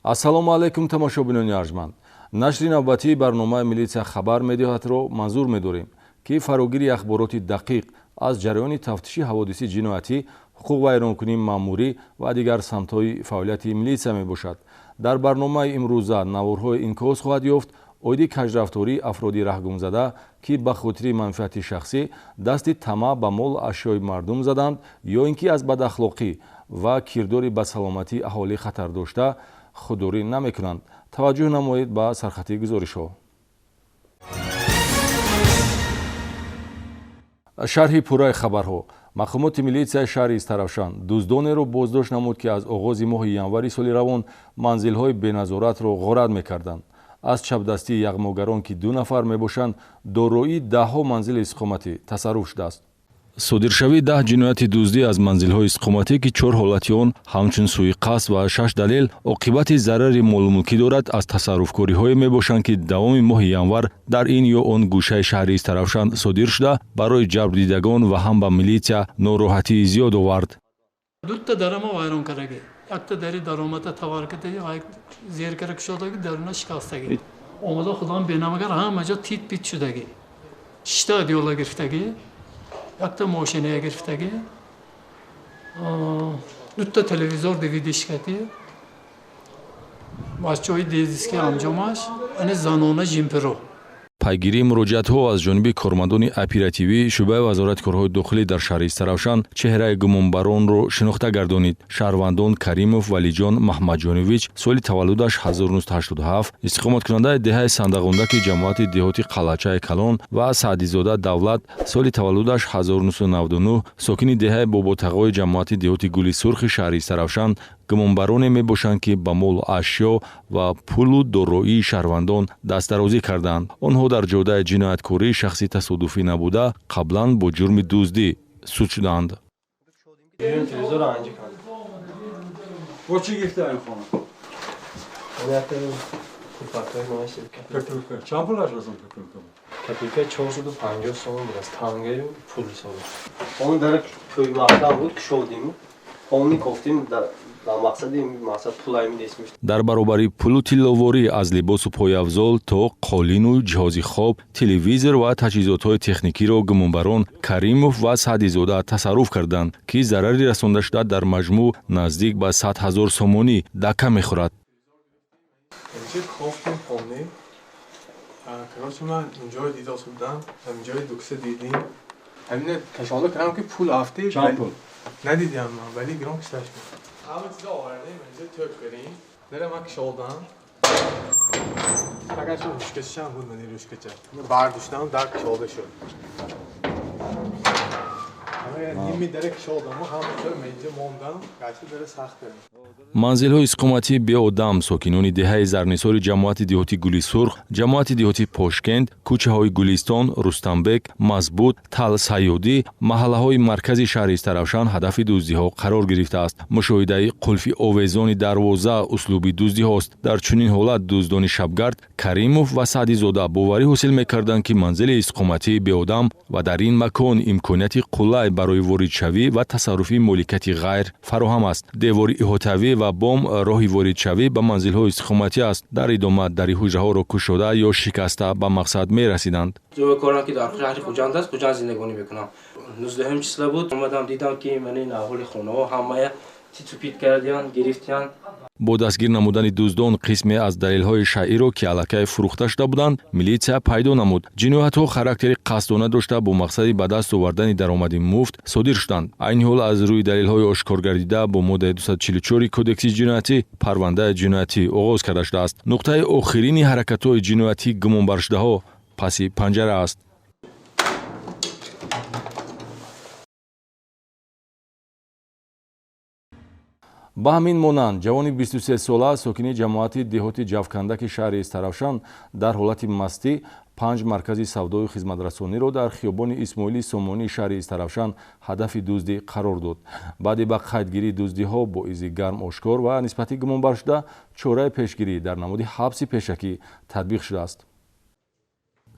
ассалому алайкум тамошобинони арҷманд. Нашри навбатии барномаи милитсия хабар медиҳоятро манзур медорем, ки фарогири ахбороти дақиқ аз ҷараёни тафтиши ҳаводиси ҷиноятӣ, ҳуқуқвайронкунии маъмурӣ ва дигар самтҳои фаъолияти милитсия мебошад. Дар барномаи имрӯза наворҳои инъикос хоҳад ёфт оиди кажрафтории афроди раҳгумзада, ки ба хотири манфиати шахсӣ дасти тамаъ ба мол ашёи мардум заданд ё ин ки аз бадахлоқӣ ва кирдори ба саломатии аҳолӣ хатар дошта худдорӣ намекунанд. таваҷҷӯҳ намоед ба сархатии гузоришҳо. шарҳи пурраи хабарҳо. мақомоти милитсияи шаҳри Истаравшан дуздонеро боздошт намуд, ки аз оғози моҳи январи соли равон манзилҳои беназоратро ғорат мекарданд. аз чапдастии яғмогарон, ки 2 нафар мебошанд, дороии даҳҳо манзили иstiqomatӣ тасарруф шудааст. содиршавии 10 ҷинояти дуздӣ аз манзилҳои иstiqomatӣ, ки 4 ҳолати он ҳамчун суиқасд ва 6 далел оқибати зарари молумулкӣ дорад, аз тасарруфкориҳое мебошанд, ки давоми моҳи январ дар ин ё он гӯшаи шаҳри Истаравшан содир шуда, барои ҷалбдидагон ва ҳам ба милитсия нороҳатии зиёд овард. Дутта дарама вайрон караги. Якта дари даромата таваркатаги, зеркара кушодаги, даруна шикастаги. Омада худам бенамагар ҳама ҷо тит пит шудаги. 6 одеёла гирифтаги. Якта мошинaya гирифтаги. 2 телевизор DVD-шкати. Бачаҳои дезиски амҷомаш, ани занона жимперо. пайгирии муроҷиатҳо аз ҷониби кормандони оперативии шӯъбаи вазорати корҳои дохилӣ дар шаҳри Истаравшан чеҳраи гумонбаронро шинохта гардонид. шаҳрвандон Каримов Валиҷон Маҳмаҷонович соли таваллудаш 1987, истиқоматкунандаи деҳаи Сандағундаки ҷамоати деҳоти Қалачаи Калон ва Саъдизода Давлат соли таваллудаш 1999, сокини деҳаи Боботағои ҷамоати деҳоти Гули Сурхи шаҳри Истаравшан гумонбароне мебошанд, ки ба молу ашё ва пулу дороии шаҳрвандон дастдарозӣ карданд. онҳо дар ҷодаи ҷинояткории шахси тасодуфӣ набуда, қаблан бо ҷурми дуздӣ суд шуданд. Капилка 450 сом буд аз тангаи пул сом. Он дар пул мақтаб буд кушодим. Они кофтим дар мақсади мақсад пулай мидесмиш. дар баробари пулу тилловорӣ аз либосу появзол то қолину ҷиҳози хоб, телевизор ва таҷҳизотҳои техникиро гумонбарон Каримов ва Саъдизода тасарруф карданд, ки зарари расонда шуда дар маҷмӯъ наздик ба 100 000 сомонӣ дака мехӯрад. Короче, ман инҷои дида судам, инҷои дукса дидим. Ҳамин кашода кардам, ки пул афти. Чанд пул? Надидам ман, вали гром кишташ буд. ҳама чиза овардем, инҷо тӯк кардем. Дара ман кишодам. Фақат шо рӯшкачашам буд, мани рӯшкача. Бардоштам, дар кишода шуд. Ними дара кишодам, ҳама чиз инҷо мондам, гашти дара сахт кардем. манзилҳои иstiqomatӣ беодам сокинони деҳаи Зарнисори ҷамоати деҳоти Гули Сурх, ҷамоати деҳоти Пошкент, кӯчаҳои Гулистон, Рустамбек, Мазбут, Тал Сайёдӣ, маҳаллаҳои маркази шаҳри Истаравшан ҳадафи дуздиҳо қарор гирифтааст. мушоҳидаи қулфи овезони дарвоза услуби дуздиҳост. дар чунин ҳолат дуздони шабгард Каримов ва Саъдизода боварӣ ҳосил мекарданд, ки манзили иstiqomatӣ беодам ва дар ин макон имконияти қулай барои воридшавӣ ва тасарруфи моликияти ғайр фароҳам аст. девори иҳотавӣ ва бом роҳи воридшавӣ ба манзилҳои иstiqomatӣ аст. дар идома дари ҳуҷраҳоро кушода ё шикаста ба мақсад мерасиданд. ҷои корам, ки дар шаҳри Хуҷанд аст, Хуҷанд зиндагонӣ мекунам. 19 числа буд, омадам дидам, ки мани аҳоли хонаҳо ҳамая титу пит кардиян, гирифтиян. бо дастгир намудани дуздон қисме аз далелҳои шайъиро, ки аллакай фурӯхта шуда буданд, милитсия пайдо намуд. ҷиноятҳо характери қасдона дошта бо мақсади ба даст овардани даромади муфт содир шуданд. айни ҳол аз рӯи далелҳои ошкор гардида бо моддаи 244 кодекси ҷиноятӣ парвандаи ҷиноятӣ оғоз карда шудааст. нуқтаи охирини ҳаракатҳои ҷиноятӣ гумонбаршудаҳо паси панҷара аст. ба ҳамин монанд ҷавони 23 сола сокини ҷамоати деҳоти ҷавкандаки шаҳри Истаравшан дар ҳолати мастӣ 5 маркази савдою хизматрасониро дар хиёбони Исмоили Сомонии шаҳри Истаравшан ҳадафи дуздӣ қарор дод. баъде ба қайдгирии дуздиҳо боизи гарм ошкор ва нисбати гумонбаршуда чораи пешгирӣ дар намуди ҳабси пешакӣ татбиқ шудааст.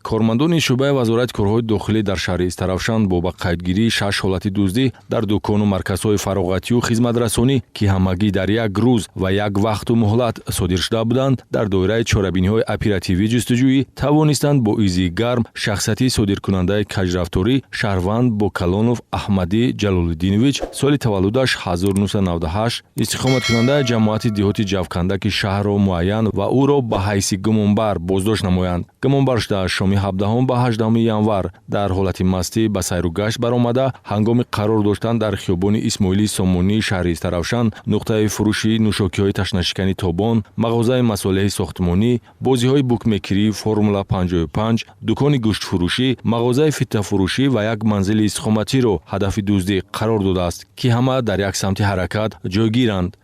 کارمندان شعبه وزارت کارهای داخلی در شهر استرافشان با قیدگیری 6 حالت دزدی در دکان و مرکزهای فراغتی و خدمت رسانی که همگی در یک روز و یک وقت و مهلت صادر شده بودند در دایره چاره‌بینی‌های اپراتیوی جستجویی توانستند با ایزی گرم شخصیت صادرکننده کجرفتاری شهروند بوکالونوف احمدی جلال‌الدینویچ سال تولدش 1998 استقامت کننده جماعت دهات جوکندک شهر را معین و او را به حیث گمانبر بازداشت نمایند. گمانبرش در شام 17 به 18 ینور در حالت مستی به سیر و گشت برآمده هنگام قرار داشتن در خیابان اسماعیلی سامونی شهر استرافشان نقطه فروشی نوشاکی‌های تشنشکنی تابان، مغازه مصالح ساختمانی، بازی‌های بوکمیکری فرمولا 55، دکان گوشت فروشی، مغازه فیته فروشی و یک منزل استقامتی را هدف دزدی قرار داده است که همه در یک سمت حرکت جایگیرند.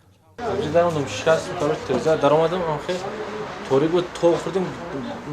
درآمدم شکست تازه درآمدم آخر طوری بود تو خوردم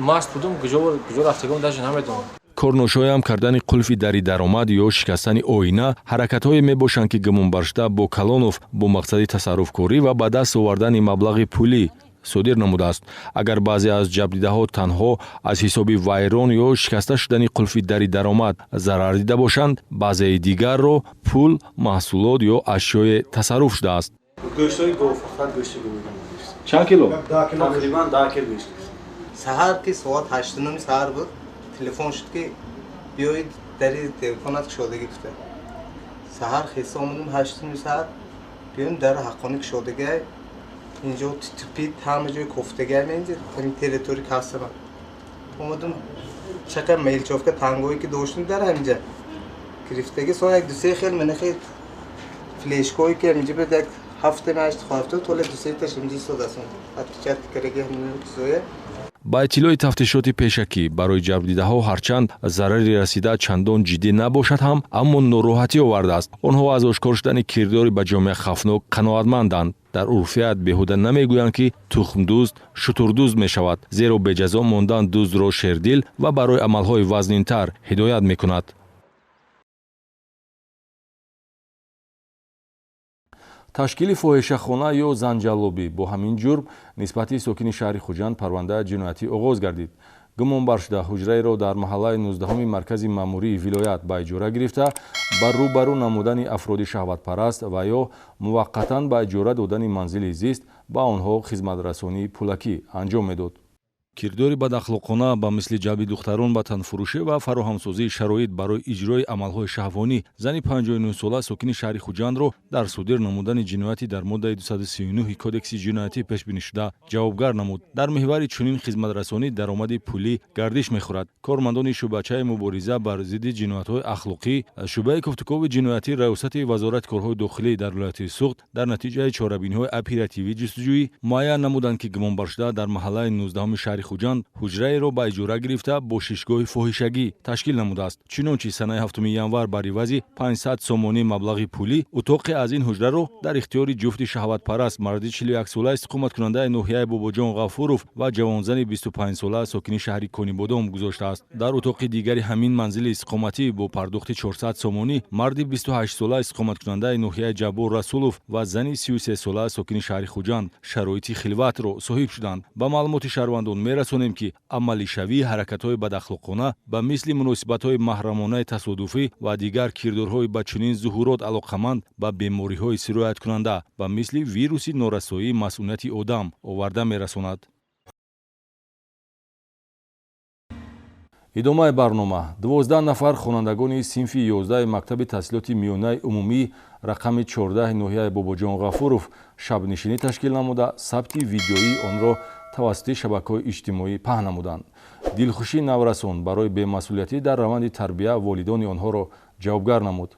ماست بودم کجا رفتگام داشتم نمیدونم. کارنوشای هم کردن قلفی دری درآمد یا شکستن آینه حرکت‌های میباشند که گمانبرشده بوکالونوف با مقصد تصرف‌کاری و به دست آوردن مبلغ پولی صادر نموده است. اگر بعضی از جبریده‌ها تنها از حساب ویران یا شکسته شدن قلفی دری درآمد ضرر دیده باشند، بعضی دیگر را پول، محصولات یا اشیای تصرف شده است. گوشتای گوفت فقط گوشت گویدم. چند کیلو؟ تقریبا 10 کیلو گوشت. سحر که ساعت 8:30 سحر بود تلفن شد که بیایید در تلفنات شادگی گفته. سحر خیسا اومدم 8:30 سحر بیایم در حقانی شادگی اینجا تپید همه جای کوفتگی اینجا این تریتوری کاسه اومدم چقدر میل چوفکه تانگویی که داشتیم در همینجا گرفتگی سو یک دو سه خیل من خیل فلشکویی که اینجا به یک هفته نشت خواهفته طول دو سه تاش اینجا سود است حتی چت کرگی همین چیزویه. با اطلاع تفتیشات پیشکی برای جبریده‌ها هرچند ضرری رسیده چندان جدی نباشد هم اما ناراحتی آورده است. آنها از آشکار شدن کرداری به جامعه خفناک قناعتمندند. در عرفیت بیهوده نمیگویند که تخم دزد شتر دزد می شود، زیرا به جزا ماندن دزد را شیردل و برای عملهای وزنین‌تر هدایت می‌کند. تشکیل فاحشه‌خانه یا زنجالوبی با همین جرم نسبتی ساکن شهر خوجند پرونده جنایتی آغاز گردید. گمانبر شده حجره را در محله 19 مرکز ماموری ولایت به اجاره گرفته بر روبرو نمودن افراد شهوتپرست و یا موقتا به اجاره دادن منزل زیست به آنها خدمت رسانی پولکی انجام میداد. کرداری بداخلاقانه با مثل جلب دختران به تنفروشی و فراهمسازی شرایط برای اجرای عملهای شهوانی زن 59 ساله ساکن شهر خوجند را در صادر نمودن جنایتی در ماده 239 کدکس جنایتی پیش بینی شده جوابگر نمود. در محور چنین خدمت رسانی درآمد پولی گردش می‌خورد. کارمندان شعبه‌چه مبارزه بر ضد جنایت‌های اخلاقی شعبه گفتگو جنایتی ریاست وزارت کارهای داخلی در ولایت سوخت در نتیجه چاره‌بینی‌های اپراتیوی جستجویی معین نمودند که گمانبر شده در محله 19 شهر خوجند حجره را به اجاره گرفته با ششگاه فاحشگی تشکیل نموده است. چنانچه سنه 7 ینور بر عوض 500 سومانی مبلغ پولی اتاق از این حجره را در اختیار جفت شهوتپرست مرد 41 ساله استقامت کننده ناحیه باباجان غفورов و جوانزن 25 ساله ساکن شهر کنیبادام گذاشته است. در اتاق دیگری همین منزل استقامتی با پرداخت 400 سومانی مرد 28 ساله استقامت کننده ناحیه جبور رسولов و زن 33 ساله ساکن شهر خوجند شرایط خلوت را صاحب شدند. با معلومات شهروندان میرسانیم که عملی شوی حرکت‌های بداخلاقانه به مثل مناسبت‌های محرمانه تصادفی و دیگر کردارهای به چنین ظهورات علاقمند به بیماری‌های سرایت کننده و مثل ویروس نارسایی مسئولیت آدم آورده میرساند. ادامه برنامه 12 نفر خوانندگان صنف 11 مکتب تحصیلات میانه عمومی رقم 14 ناحیه باباجان غفورов شب‌نشینی تشکیل نموده ثبت ویدیویی آن را توسط شبکه‌های اجتماعی پهن نمودند. دلخوشی نورسان برای بی‌مسئولیتی در روند تربیت والدان آنها را جوابگر نمود.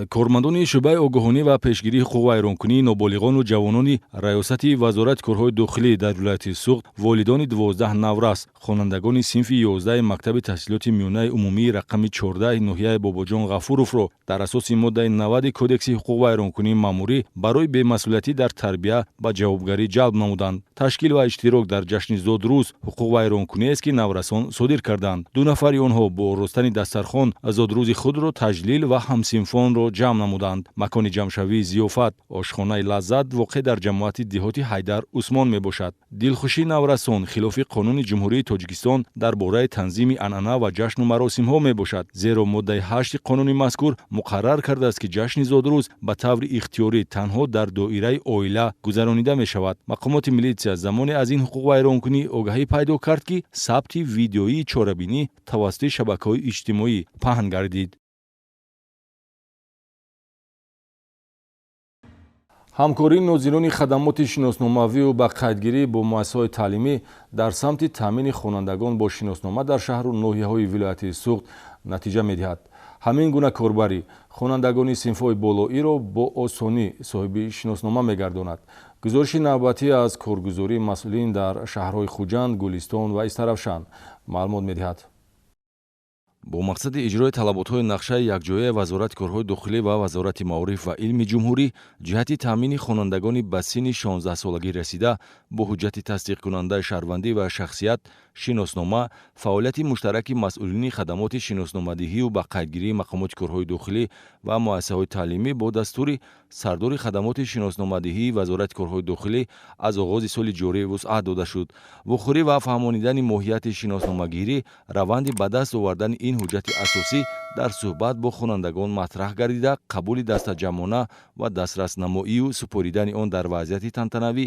کارمندان شعبه آگاهانی و پیشگیری حقوق ویرانکنی نابالغان و جوانان ریاست وزارت کارهای داخلی در ولایت سوخت والدان 12 نورس خوانندگان صنف 11 مکتب تحصیلات میانه عمومی رقم 14 ناحیه باباجان غفورov را در اساس ماده 90 کدکس حقوق ویرانکنی ماموری برای بی‌مسئولیتی در تربیت به جوابگری جلب نمودند. تشکیل و اشتراک در جشن زادروز حقوق ویرانکنی است که نورسان صادر کردند. دو نفر آنها با رستن دسترخوان زادروز خود را تجلیل و همصنفان را ро ҷамъ намуданд. макони ҷамъшавии зиёфат ошхонаи лаззат воқеъ дар ҷамоати деҳоти ҳайдар усмон мебошад. дилхушии наврасон хилофи қонуни ҷумҳурии тоҷикистон дар бораи танзими анъана ва ҷашну маросимҳо мебошад, зеро моддаи 8 қонуни мазкур муқаррар кардааст ки ҷашни зодрӯз ба таври ихтиёрӣ танҳо дар доираи оила гузаронида мешавад. мақомоти милитсия замоне аз ин ҳуқуқвайронкунӣ огаҳӣ пайдо кард ки сабти видеоии чорабинӣ тавассути шабакаҳои иҷтимоӣ паҳн гардид. ҳамкории нозирони хадамоти шиносномавию ба қайдгирӣ бо муассисаҳои таълимӣ дар самти таъмини хонандагон бо шиноснома дар шаҳру ноҳияҳои вилояти Суғд натиҷа медиҳад. ҳамин гуна корбарӣ хонандагони синфҳои болоиро бо осонӣ соҳиби шиноснома мегардонад. гузориши навбатӣ аз коргузории масъулин дар шаҳрҳои Хуҷанд, Гулистон ва Истаравшан маълумот медиҳад. бо мақсади иҷрои талаботҳои нақшаи якҷояи вазорати корҳои дохилӣ ва вазорати маориф ва илми ҷумҳурӣ ҷиҳати таъмини хонандагони ба синни 16-солагӣ расида бо ҳуҷҷати тасдиқкунандаи шаҳрвандӣ ва шахсият шиноснома, фаъолияти муштараки масъулини хадамоти шиносномадиҳию ба қайдгирии мақомоти корҳои дохилӣ ва муассисаҳои таълимӣ бо дастури сардори хадамоти шиносномадиҳии вазорати корҳои дохилӣ аз оғози соли ҷорӣ вусъат дода шуд. вохӯрӣ ва фаҳмонидани моҳияти шиносномагирӣ раванди ба даст овардани ин ҳуҷҷати асосӣ дар суҳбат бо хонандагон матраҳ гардида, қабули дастаҷамона ва дастраснамоию супоридани он дар вазъияти тантанавӣ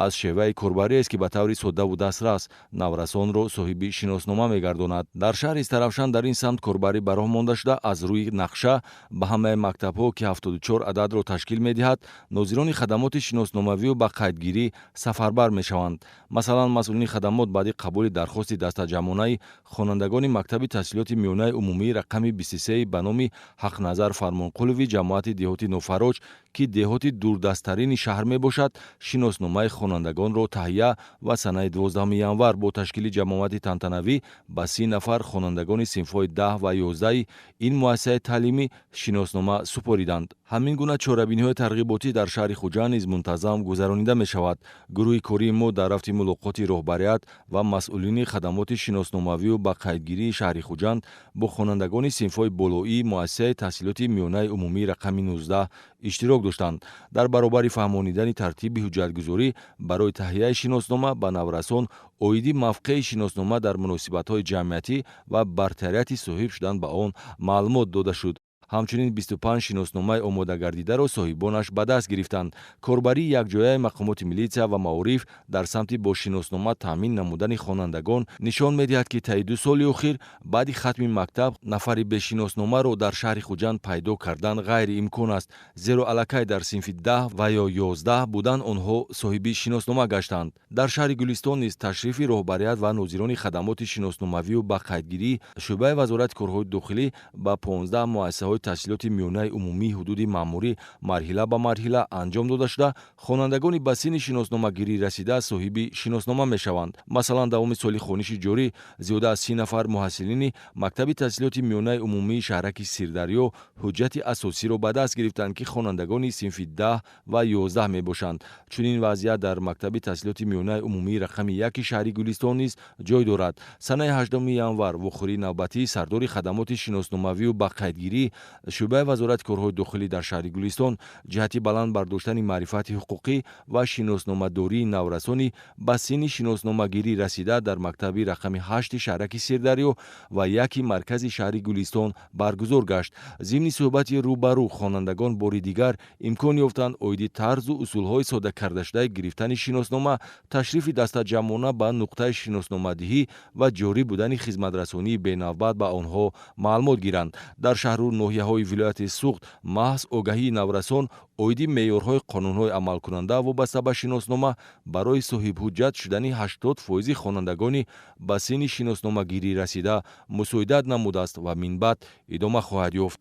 аз шеваи корбариест ки ба таври соддаву дастрас наврасонро соҳиби шиноснома мегардонад. дар шаҳри Истаравшан дар ин самт корбарӣ ба роҳ монда шуда аз рӯи нақша ба ҳамаи мактабҳо ки 74 ададро ташкил медиҳад, нозирони хадамоти шиносномавию ба қайдгирӣ сафарбар мешаванд. масалан, масъулини хадамот баъди қабули дархости дастаҷамонаи хонандагони мактаби таҳсилоти миёнаи умумии рақами 23 ба номи ҳақназар фармонқулови ҷамоати деҳоти Нофароҷ ки деҳоти дурдасттарини шаҳр мебошад, шиносномаи хонандагонро таҳия ва санаи 12 январ бо ташкили ҷамоати тантанавӣ ба 30 нафар хонандагони синфҳои 10 ва 11 ин муассисаи таълимӣ шиноснома супориданд. ҳамин гуна чорабиниҳои тарғиботӣ дар шаҳри Хуҷанд низ мунтазам гузаронида мешавад. гурӯҳи кории мо дар рафти мулоқоти роҳбарият ва масъулини хадамоти шиносномавию ба қайдгирии шаҳри Хуҷанд бо хонандагони синфҳои болоии муассисаи таҳсилоти миёнаи умумии рақами 19 иштирок доштанд. дар баробари фаҳмонидани тартиби ҳуҷҷатгузорӣ барои таҳияи шиноснома ба наврасон оиди мавқеи шиноснома дар муносибатҳои ҷамъиятӣ ва бартарияти соҳиб шудан ба он маълумот дода шуд. ҳамчунин 25 шиносномаи омодагардидаро соҳибонаш ба даст гирифтанд. корбарии якҷояи мақомоти милитсия ва маориф дар самти бо шиноснома таъмин намудани хонандагон нишон медиҳад ки таи 2 соли охир баъди хатми мактаб нафари бешиносномаро дар шаҳри Хуҷанд пайдо кардан ғайриимкон аст, зеро аллакай дар синфи 10 ва ё 11 будан онҳо соҳиби шиноснома гаштанд. дар шаҳри Гулистон низ ташрифи роҳбарият ва нозирони хадамоти шиносномавию ба қайдгирӣ шӯъбаи вазорати корҳои дохилӣ ба 15 муассисаҳои таҳсилоти миёнаи умумии ҳудуди маъмурӣ марҳила ба марҳила анҷом дода шуда, хонандагони ба синни шиносномагирӣ расида соҳиби шиноснома мешаванд. масалан, давоми соли хониши ҷорӣ зиёда аз 30 нафар муҳассилини мактаби таҳсилоти миёнаи умумии шаҳраки Сирдарё ҳуҷҷати асосиро ба даст гирифтанд ки хонандагони синфи 10 ва 11 мебошанд. чунин вазъият дар мактаби таҳсилоти миёнаи умумии рақами 1 шаҳри Гулистон низ ҷой дорад. санаи 8 январ вохӯрии навбатии сардори хадамоти шиносномавию ба қайдгирӣ шӯъбаи вазорати корҳои дохилӣ дар шаҳри Гулистон ҷиҳати баланд бардоштани маърифати ҳуқуқӣ ва шиносномадории наврасони ба синни шиносномагирӣ расида дар мактаби рақами 8 шаҳраки Сирдарё ва 1 маркази шаҳри Гулистон баргузор гашт. зимни суҳбати рӯбарӯ хонандагон бори дигар имкон ёфтанд оиди тарзу усулҳои соддакардашудаи гирифтани шиноснома, ташрифи дастаҷамона ба нуқтаи шиносномадиҳӣ ва ҷорӣ будани хизматрасонии бенавбат ба онҳо маълумот гиранд. дар шаҳру ноҳияҳои вилояти Суғд маҳз огаҳии наврасон оиди меъёрҳои қонунҳои амалкунанда вобаста ба шиноснома барои соҳибҳуҷҷат шудани 80% хонандагони ба синни шиносномагирӣ расида мусоидат намудааст ва минбаъд идома хоҳад ёфт.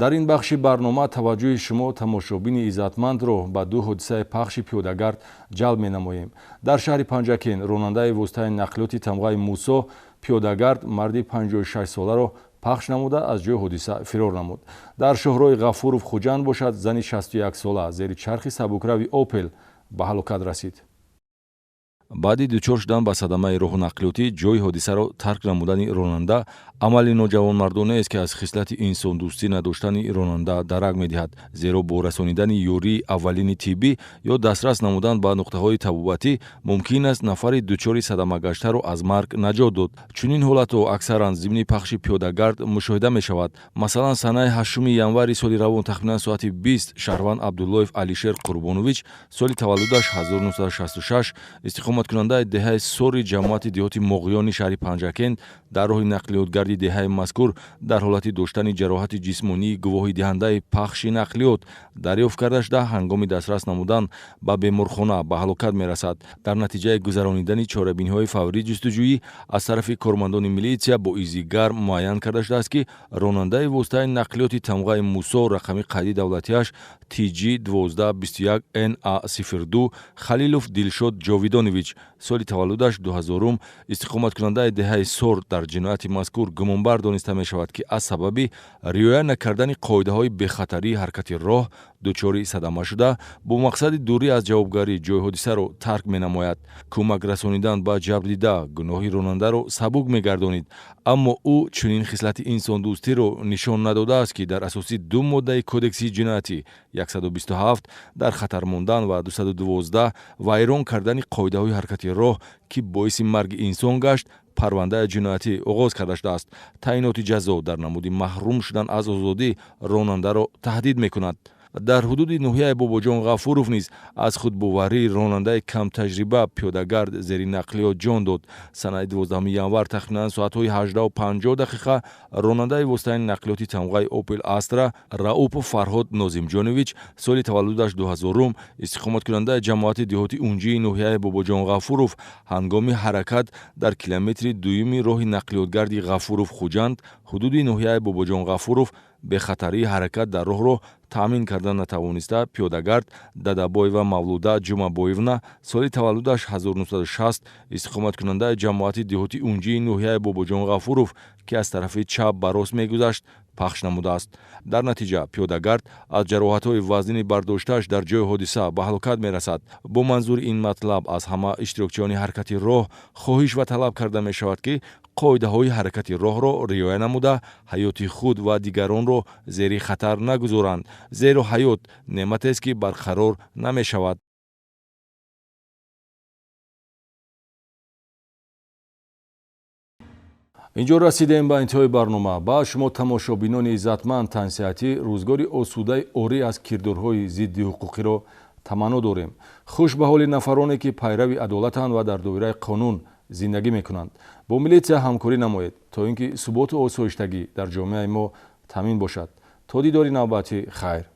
дар ин бахши барнома таваҷҷӯҳи шумо тамошобини иззатмандро ба 2 ҳодисаи пахши пиёдагард ҷалб менамоем. дар шаҳри Панҷакен ронандаи воситаи нақлиёти тамғаи Мусо пиёдагард марди 56-соларо пахш намуда аз ҷои ҳодиса фирор намуд. дар шоҳрои Ғафуров Хуҷанд бошад зани 61-сола зери чархи сабукрави Opel ба ҳалокат расид. баъди дучор шудан ба садамаи роҳу нақлиётӣ ҷои ҳодисаро тарк намудани ронанда амали ноҷавонмардона аст ки аз хислати инсондӯстӣ надоштани ронанда дарак медиҳад, зеро бо расонидани ёрии аввалини тиббӣ ё дастрас намудан ба нуқтаҳои табобатӣ мумкин аст нафари дучори садамагаштаро аз марг наҷот дод. Чунин ҳолатҳо аксаран зимни пахши пиёдагард мушоҳида мешавад. Масалан, санаи 8 январи соли равон тахминан соати 20 Шаҳрванд Абдуллоев Алишер Қурбонович соли таваллудаш 1966 истиқоматкунандаи деҳаи Сори ҷамоати деҳоти Моғиёни шаҳри Панҷакент дар роҳи нақлиётгарди деҳаи мазкур дар ҳолати доштани ҷароҳати ҷисмонии гувоҳидиҳандаи пахши нақлиёт дарёфт карда шуда ҳангоми дастрас намудан ба беморхона ба ҳалокат мерасад. Дар натиҷаи гузаронидани чорабиниҳои фаврии ҷустуҷӯӣ аз тарафи кормандони милитсия бо изи гарм муайян карда шудааст, ки ронандаи воситаи нақлиёти тамғаи Мусо рақами қайдии давлатиаш TG1221NA02 Халилов Дилшод Ҷовидонович соли таваллудаш 2000 истиқоматкунандаи деҳаи Сор дар ҷинояти мазкур гумонбар дониста мешавад, ки аз сабаби риоя накардани қоидаҳои бехатарии ҳаракати роҳ дучори садама шуда бо мақсади дурӣ аз ҷавобгарӣ ҷойи ҳодисаро тарк менамояд. Кӯмак расонидан ба ҷабрдида гуноҳи ронандаро сабук мегардонид, аммо ӯ чунин хислати инсондӯстиро нишон надодааст, ки дар асоси ду моддаи кодекси ҷиноятӣ 127 дар хатар мондан ва 212 вайрон кардани қоидаҳои ҳаракати роҳ, ки боиси марги инсон гашт, парвандаи ҷиноятӣ оғоз карда шудааст. Таъиноти ҷазо дар намуди маҳрум шудан аз озодӣ ронандаро таҳдид мекунад. дар ҳудуди ноҳияи Бобоҷон Ғафуров низ аз худбоварии ронандаи камтаҷриба пиёдагард зери нақлиёт ҷон дод. Санаи 12 январ тахминан соатҳои 18:50 ронандаи воситаи нақлиёти тамғаи Opel Astra Рауп Фарҳод Нозимҷонович соли таваллудаш 2000 истиқоматкунандаи ҷамоати деҳоти унҷии ноҳияи Бобоҷон Ғафуров ҳангоми ҳаракат дар километри дуюми роҳи нақлиётгарди Ғафуров Хуҷанд ҳудуди ноҳияи Бобоҷон Ғафуров бехатарии ҳаракат дар роҳро таъмин карда натавониста пиёдагард Дадабоева Мавлуда Ҷумабоевна соли таваллудаш 1960 истиқоматкунандаи ҷамоати деҳоти унҷии ноҳияи Бобоҷон Ғафуров, ки аз тарафи чап ба рост мегузашт, пахш намудааст. Дар натиҷа пиёдагард аз ҷароҳатҳои вазнини бардоштааш дар ҷойи ҳодиса ба ҳалокат мерасад. Бо манзури ин матлаб аз ҳама иштирокчиёни ҳаракати роҳ хоҳиш ва талаб карда мешавад, ки қоидаҳои ҳаракати роҳро риоя намуда ҳаёти худ ва дигаронро зери хатар нагузоранд, зеро ҳаёт неъматест, ки барқарор намешавад. инҷо расидем ба интиҳои барнома. ба шумо тамошобинони иззатманд тансиҳатӣ рӯзгори осудаи орӣ аз кирдорҳои зидди ҳуқуқиро таманно дорем. хуш ба ҳоли нафароне, ки пайрави адолатанд ва дар доираи қонун зиндагӣ мекунанд. бо милитсия ҳамкорӣ намоед, то ин ки суботу осоиштагӣ дар ҷомеаи мо таъмин бошад. то дидори навбати хайр.